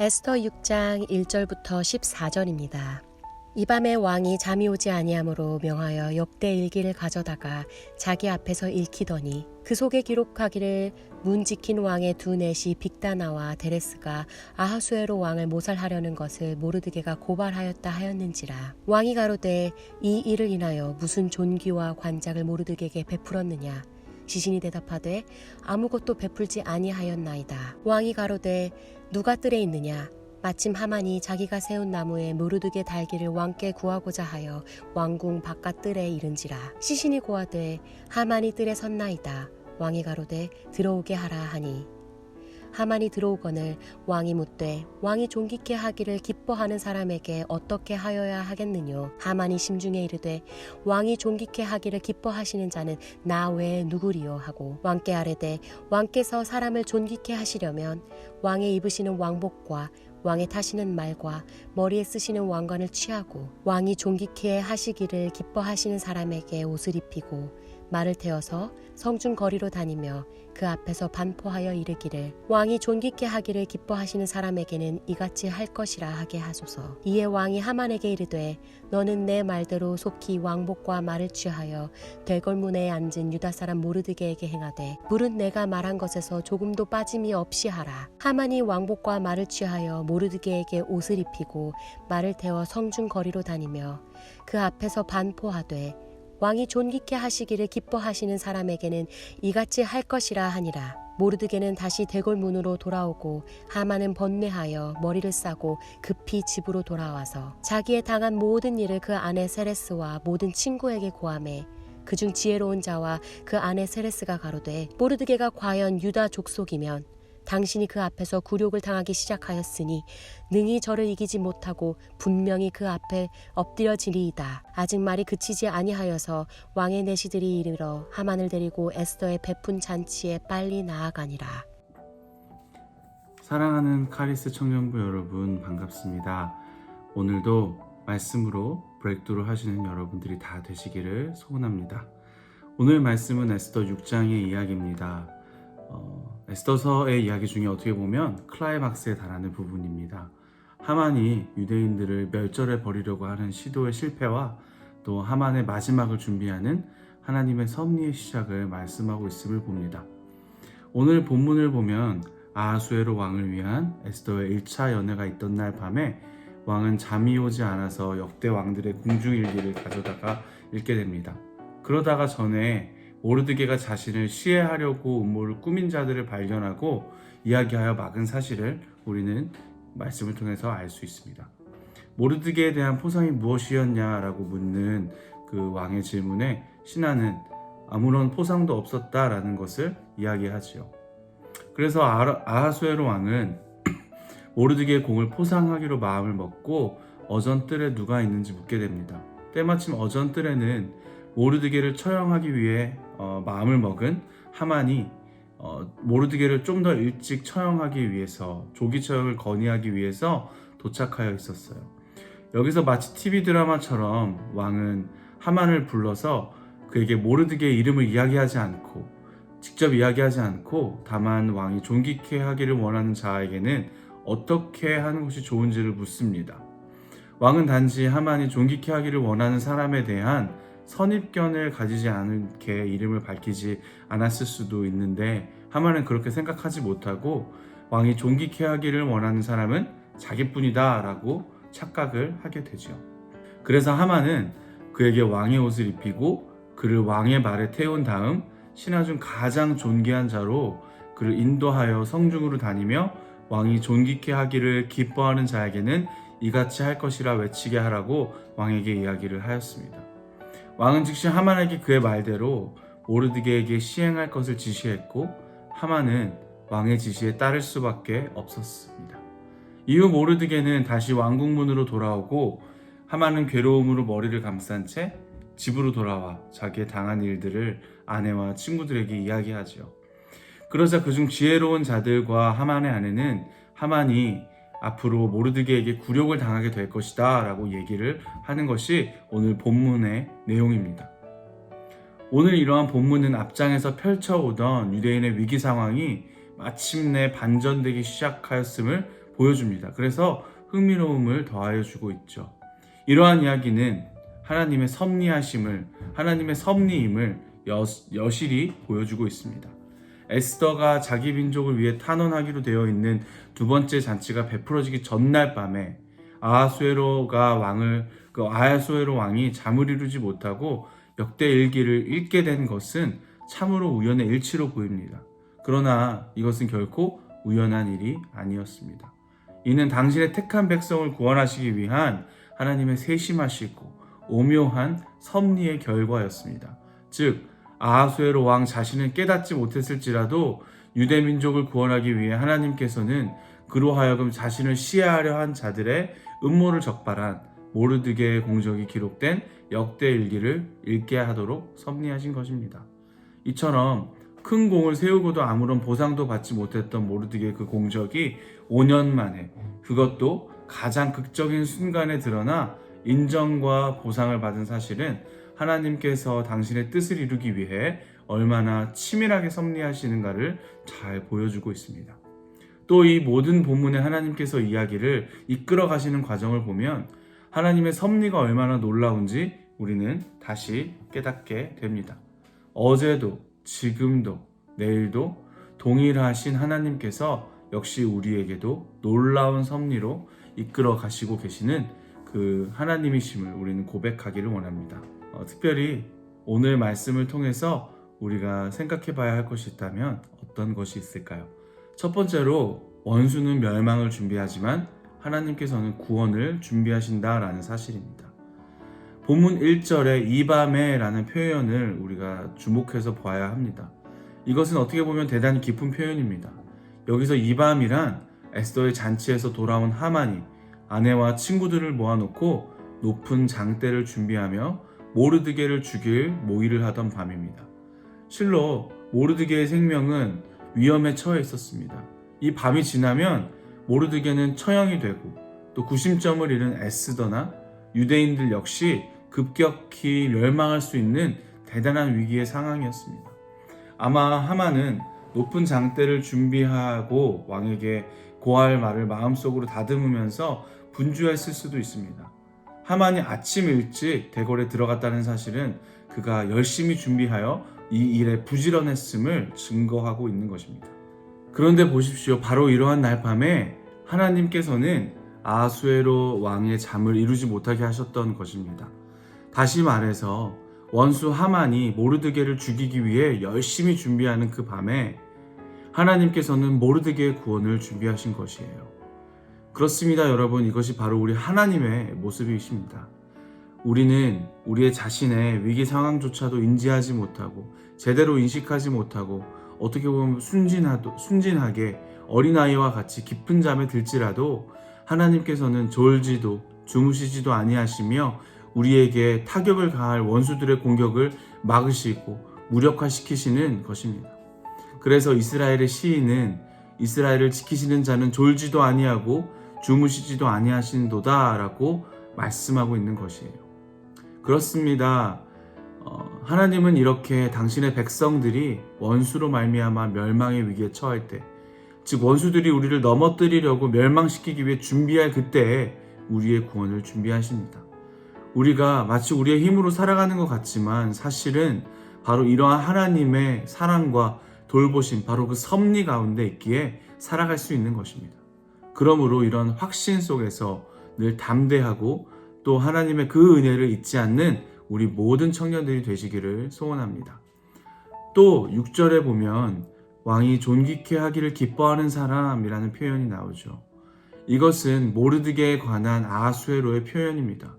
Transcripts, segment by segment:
에스더 6장 1절부터 14절입니다. 이 밤에 왕이 잠이 오지 아니하므로 명하여 엽대 일기를 가져다가 자기 앞에서 읽히더니 그 속에 기록하기를 문 지킨 왕의 두 넷이 빅다나와 데레스가 아하수에로 왕을 모살하려는 것을 모르드게가 고발하였다 하였는지라. 왕이 가로되 이 일을 인하여 무슨 존귀와 관작을 모르드게에게 베풀었느냐. 시신이 대답하되 아무것도 베풀지 아니하였나이다. 왕이 가로되 누가 뜰에 있느냐. 마침 하만이 자기가 세운 나무에 모르드게 달기를 왕께 구하고자 하여 왕궁 바깥 뜰에 이른지라. 시신이 고하되 하만이 뜰에 섰나이다. 왕이 가로되 들어오게 하라 하니 하만이 들어오거늘 왕이 묻되 왕이 존귀케 하기를 기뻐하는 사람에게 어떻게 하여야 하겠느뇨. 하만이 심중에 이르되 왕이 존귀케 하기를 기뻐하시는 자는 나 외에 누구리요 하고 왕께 아뢰되 왕께서 사람을 존귀케 하시려면 왕의 입으시는 왕복과 왕의 타시는 말과 머리에 쓰시는 왕관을 취하고 왕이 존귀케 하시기를 기뻐하시는 사람에게 옷을 입히고 말을 태워서 성중 거리로 다니며 그 앞에서 반포하여 이르기를 왕이 존귀케 하기를 기뻐하시는 사람에게는 이같이 할 것이라 하게 하소서. 이에 왕이 하만에게 이르되 너는 내 말대로 속히 왕복과 말을 취하여 대궐문에 앉은 유다 사람 모르드게에게 행하되 물은 내가 말한 것에서 조금도 빠짐이 없이 하라. 하만이 왕복과 말을 취하여 모르드게에게 옷을 입히고 말을 태워 성중 거리로 다니며 그 앞에서 반포하되 왕이 존귀케 하시기를 기뻐하시는 사람에게는 이같이 할 것이라 하니라. 모르드게는 다시 대궐문으로 돌아오고 하만은 번뇌하여 머리를 싸고 급히 집으로 돌아와서 자기의 당한 모든 일을 그 아내 세레스와 모든 친구에게 고하매 그중 지혜로운 자와 그 아내 세레스가 가로되 모르드게가 과연 유다 족속이면 당신이 그 앞에서 굴욕을 당하기 시작하였으니 능히 저를 이기지 못하고 분명히 그 앞에 엎드려지리이다. 아직 말이 그치지 아니하여서 왕의 내시들이 이르러 하만을 데리고 에스더의 베푼 잔치에 빨리 나아가니라. 사랑하는 카리스 청년부 여러분, 반갑습니다. 오늘도 말씀으로 브레이크트루 하시는 여러분들이 다 되시기를 소원합니다. 오늘 말씀은 에스더 6장의 이야기입니다. 에스더서의 이야기 중에 어떻게 보면 클라이막스에 달하는 부분입니다. 하만이 유대인들을 멸절해 버리려고 하는 시도의 실패와 또 하만의 마지막을 준비하는 하나님의 섭리의 시작을 말씀하고 있음을 봅니다. 오늘 본문을 보면 아하수에로 왕을 위한 에스더의 1차 연회가 있던 날 밤에 왕은 잠이 오지 않아서 역대 왕들의 궁중일기를 가져다가 읽게 됩니다. 그러다가 전에 모르드게가 자신을 시해하려고 음모를 꾸민 자들을 발견하고 이야기하여 막은 사실을 우리는 말씀을 통해서 알 수 있습니다. 모르드게에 대한 포상이 무엇이었냐라고 묻는 그 왕의 질문에 신하는 아무런 포상도 없었다라는 것을 이야기하지요. 그래서 아하수에로 왕은 모르드게의 공을 포상하기로 마음을 먹고 어전뜰에 누가 있는지 묻게 됩니다. 때마침 어전뜰에는 모르드게를 처형하기 위해 마음을 먹은 하만이 모르드게를 좀 더 일찍 처형하기 위해서 조기 처형을 건의하기 위해서 도착하여 있었어요. 여기서 마치 TV 드라마처럼 왕은 하만을 불러서 그에게 모르드게의 이름을 직접 이야기하지 않고 다만 왕이 존귀케 하기를 원하는 자에게는 어떻게 하는 것이 좋은지를 묻습니다. 왕은 단지 하만이 존귀케 하기를 원하는 사람에 대한 선입견을 가지지 않게 이름을 밝히지 않았을 수도 있는데 하만은 그렇게 생각하지 못하고 왕이 존귀케 하기를 원하는 사람은 자기뿐이다 라고 착각을 하게 되죠. 그래서 하만은 그에게 왕의 옷을 입히고 그를 왕의 말에 태운 다음 신하 중 가장 존귀한 자로 그를 인도하여 성중으로 다니며 왕이 존귀케 하기를 기뻐하는 자에게는 이같이 할 것이라 외치게 하라고 왕에게 이야기를 하였습니다. 왕은 즉시 하만에게 그의 말대로 모르드게에게 시행할 것을 지시했고 하만은 왕의 지시에 따를 수밖에 없었습니다. 이후 모르드게는 다시 왕궁문으로 돌아오고 하만은 괴로움으로 머리를 감싼 채 집으로 돌아와 자기의 당한 일들을 아내와 친구들에게 이야기하죠. 그러자 그중 지혜로운 자들과 하만의 아내는 하만이 앞으로 모르드게에게 굴욕을 당하게 될 것이다 라고 얘기를 하는 것이 오늘 본문의 내용입니다. 오늘 이러한 본문은 앞장에서 펼쳐오던 유대인의 위기 상황이 마침내 반전되기 시작하였음을 보여줍니다. 그래서 흥미로움을 더하여 주고 있죠. 이러한 이야기는 하나님의 섭리하심을, 하나님의 섭리임을 여실히 보여주고 있습니다. 에스더가 자기 민족을 위해 탄원하기로 되어 있는 두 번째 잔치가 베풀어지기 전날 밤에 아하수에로 왕이 잠을 이루지 못하고 역대일기를 읽게 된 것은 참으로 우연의 일치로 보입니다. 그러나 이것은 결코 우연한 일이 아니었습니다. 이는 당신의 택한 백성을 구원하시기 위한 하나님의 세심하시고 오묘한 섭리의 결과였습니다. 즉 아하수에로 왕 자신은 깨닫지 못했을지라도 유대 민족을 구원하기 위해 하나님께서는 그로 하여금 자신을 시해하려 한 자들의 음모를 적발한 모르드게의 공적이 기록된 역대일기를 읽게 하도록 섭리하신 것입니다. 이처럼 큰 공을 세우고도 아무런 보상도 받지 못했던 모르드게의 그 공적이 5년 만에, 그것도 가장 극적인 순간에 드러나 인정과 보상을 받은 사실은 하나님께서 당신의 뜻을 이루기 위해 얼마나 치밀하게 섭리하시는가를 잘 보여주고 있습니다. 또 이 모든 본문에 하나님께서 이야기를 이끌어 가시는 과정을 보면 하나님의 섭리가 얼마나 놀라운지 우리는 다시 깨닫게 됩니다. 어제도, 지금도, 내일도 동일하신 하나님께서 역시 우리에게도 놀라운 섭리로 이끌어 가시고 계시는 그 하나님이심을 우리는 고백하기를 원합니다. 특별히 오늘 말씀을 통해서 우리가 생각해 봐야 할 것이 있다면 어떤 것이 있을까요? 첫 번째로 원수는 멸망을 준비하지만 하나님께서는 구원을 준비하신다라는 사실입니다. 본문 1절에 이 밤에라는 표현을 우리가 주목해서 봐야 합니다. 이것은 어떻게 보면 대단히 깊은 표현입니다. 여기서 이 밤이란 에스더의 잔치에서 돌아온 하만이 아내와 친구들을 모아놓고 높은 장대를 준비하며 모르드게를 죽일 모의를 하던 밤입니다. 실로 모르드게의 생명은 위험에 처해 있었습니다. 이 밤이 지나면 모르드게는 처형이 되고 또 구심점을 잃은 에스더나 유대인들 역시 급격히 멸망할 수 있는 대단한 위기의 상황이었습니다. 아마 하만은 높은 장대를 준비하고 왕에게 고할 말을 마음속으로 다듬으면서 분주했을 수도 있습니다. 하만이 아침 일찍 대궐에 들어갔다는 사실은 그가 열심히 준비하여 이 일에 부지런했음을 증거하고 있는 것입니다. 그런데 보십시오. 바로 이러한 날 밤에 하나님께서는 아하수에로 왕의 잠을 이루지 못하게 하셨던 것입니다. 다시 말해서 원수 하만이 모르드게를 죽이기 위해 열심히 준비하는 그 밤에 하나님께서는 모르드게의 구원을 준비하신 것이에요. 그렇습니다, 여러분. 이것이 바로 우리 하나님의 모습이십니다. 우리는 우리의 자신의 위기 상황조차도 인지하지 못하고 제대로 인식하지 못하고 어떻게 보면 순진하게 어린아이와 같이 깊은 잠에 들지라도 하나님께서는 졸지도 주무시지도 아니하시며 우리에게 타격을 가할 원수들의 공격을 막으시고 무력화시키시는 것입니다. 그래서 이스라엘의 시인은 이스라엘을 지키시는 자는 졸지도 아니하고 주무시지도 아니하신도다 라고 말씀하고 있는 것이에요. 그렇습니다. 하나님은 이렇게 당신의 백성들이 원수로 말미암아 멸망의 위기에 처할 때, 즉 원수들이 우리를 넘어뜨리려고 멸망시키기 위해 준비할 그때에 우리의 구원을 준비하십니다. 우리가 마치 우리의 힘으로 살아가는 것 같지만 사실은 바로 이러한 하나님의 사랑과 돌보심, 바로 그 섭리 가운데 있기에 살아갈 수 있는 것입니다. 그러므로 이런 확신 속에서 늘 담대하고 또 하나님의 그 은혜를 잊지 않는 우리 모든 청년들이 되시기를 소원합니다. 또 6절에 보면 왕이 존귀케 하기를 기뻐하는 사람이라는 표현이 나오죠. 이것은 모르드게에 관한 아하수에로의 표현입니다.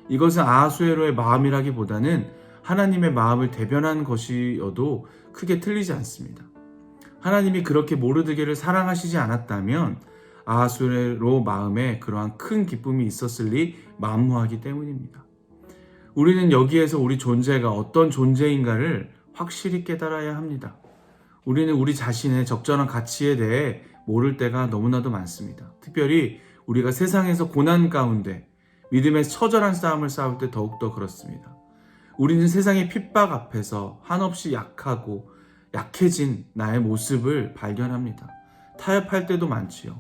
이것은 아하수에로의 마음이라기보다는 하나님의 마음을 대변한 것이어도 크게 틀리지 않습니다. 하나님이 그렇게 모르드게를 사랑하시지 않았다면 아하수에로 마음에 그러한 큰 기쁨이 있었을 리 만무하기 때문입니다. 우리는 여기에서 우리 존재가 어떤 존재인가를 확실히 깨달아야 합니다. 우리는 우리 자신의 적절한 가치에 대해 모를 때가 너무나도 많습니다. 특별히 우리가 세상에서 고난 가운데 믿음의 처절한 싸움을 싸울 때 더욱더 그렇습니다. 우리는 세상의 핍박 앞에서 한없이 약하고 약해진 나의 모습을 발견합니다. 타협할 때도 많지요.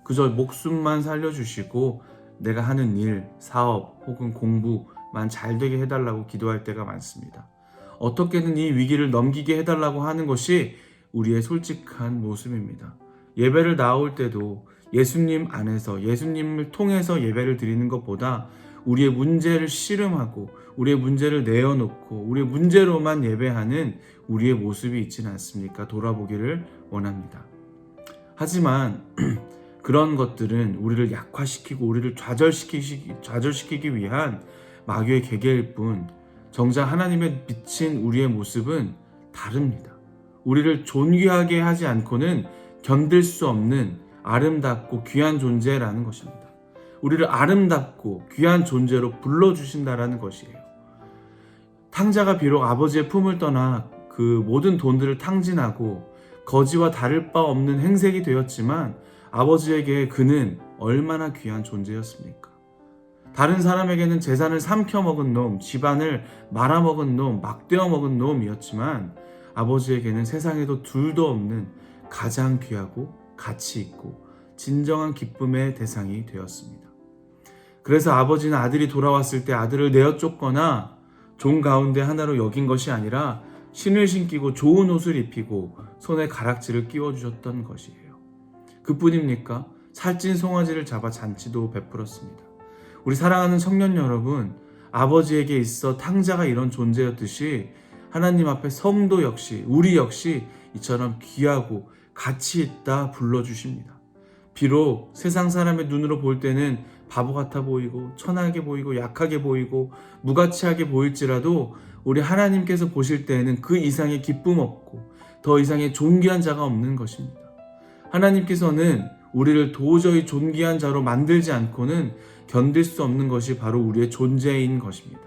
그저 목숨만 살려주시고 내가 하는 일, 사업 혹은 공부만 잘 되게 해달라고 기도할 때가 많습니다. 어떻게든 이 위기를 넘기게 해달라고 하는 것이 우리의 솔직한 모습입니다. 예배를 나올 때도 예수님 안에서 예수님을 통해서 예배를 드리는 것보다 우리의 문제를 씨름하고 우리의 문제를 내어놓고 우리의 문제로만 예배하는 우리의 모습이 있지는 않습니까? 돌아보기를 원합니다. 하지만 그런 것들은 우리를 약화시키고 우리를 좌절시키기 위한 마귀의 계계일 뿐 정작 하나님의 비친 우리의 모습은 다릅니다. 우리를 존귀하게 하지 않고는 견딜 수 없는 아름답고 귀한 존재라는 것입니다. 우리를 아름답고 귀한 존재로 불러주신다라는 것이에요. 탕자가 비록 아버지의 품을 떠나 그 모든 돈들을 탕진하고 거지와 다를 바 없는 행색이 되었지만 아버지에게 그는 얼마나 귀한 존재였습니까? 다른 사람에게는 재산을 삼켜먹은 놈, 집안을 말아먹은 놈, 막되어 먹은 놈이었지만 아버지에게는 세상에도 둘도 없는 가장 귀하고 가치 있고 진정한 기쁨의 대상이 되었습니다. 그래서 아버지는 아들이 돌아왔을 때 아들을 내어 쫓거나 종 가운데 하나로 여긴 것이 아니라 신을 신기고 좋은 옷을 입히고 손에 가락지를 끼워주셨던 것이에요. 그뿐입니까? 살찐 송아지를 잡아 잔치도 베풀었습니다. 우리 사랑하는 청년 여러분, 아버지에게 있어 탕자가 이런 존재였듯이 하나님 앞에 성도 역시 우리 역시 이처럼 귀하고 가치 있다 불러주십니다. 비록 세상 사람의 눈으로 볼 때는 바보 같아 보이고 천하게 보이고 약하게 보이고 무가치하게 보일지라도 우리 하나님께서 보실 때에는 그 이상의 기쁨 없고 더 이상의 존귀한 자가 없는 것입니다. 하나님께서는 우리를 도저히 존귀한 자로 만들지 않고는 견딜 수 없는 것이 바로 우리의 존재인 것입니다.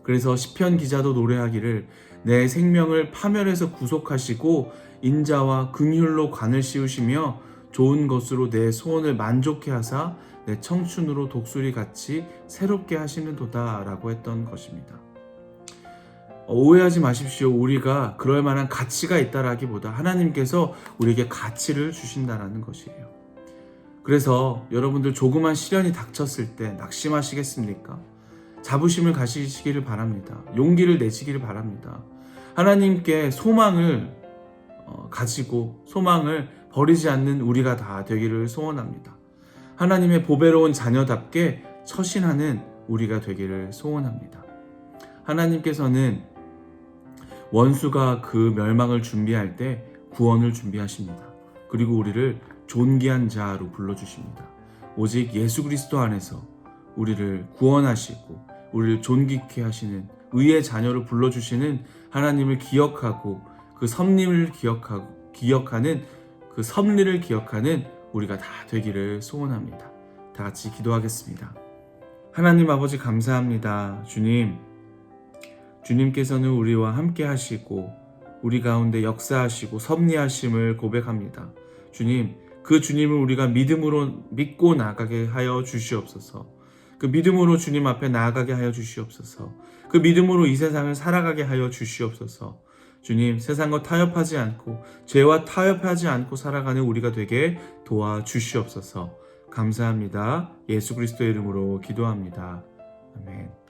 그래서 시편 기자도 노래하기를 내 생명을 파멸해서 구속하시고 인자와 긍휼로 관을 씌우시며 좋은 것으로 내 소원을 만족해 하사 내 청춘으로 독수리같이 새롭게 하시는도다 라고 했던 것입니다. 오해하지 마십시오. 우리가 그럴 만한 가치가 있다라기보다 하나님께서 우리에게 가치를 주신다라는 것이에요. 그래서 여러분들 조그만 시련이 닥쳤을 때 낙심하시겠습니까? 자부심을 가지시기를 바랍니다. 용기를 내시기를 바랍니다. 하나님께 소망을 가지고 소망을 버리지 않는 우리가 다 되기를 소원합니다. 하나님의 보배로운 자녀답게 처신하는 우리가 되기를 소원합니다. 하나님께서는 원수가 그 멸망을 준비할 때 구원을 준비하십니다. 그리고 우리를 존귀한 자로 불러주십니다. 오직 예수 그리스도 안에서 우리를 구원하시고 우리를 존귀케 하시는 의의 자녀로 불러주시는 하나님을 기억하고 그 섭리를 기억하는 그 섭리를 기억하는 우리가 다 되기를 소원합니다. 다 같이 기도하겠습니다. 하나님 아버지 감사합니다. 주님께서는 우리와 함께 하시고 우리 가운데 역사하시고 섭리하심을 고백합니다. 주님, 그 주님을 우리가 믿음으로 믿고 나가게 하여 주시옵소서. 그 믿음으로 주님 앞에 나아가게 하여 주시옵소서. 그 믿음으로 이 세상을 살아가게 하여 주시옵소서. 주님, 세상과 타협하지 않고 죄와 타협하지 않고 살아가는 우리가 되게 도와주시옵소서. 감사합니다. 예수 그리스도의 이름으로 기도합니다. 아멘.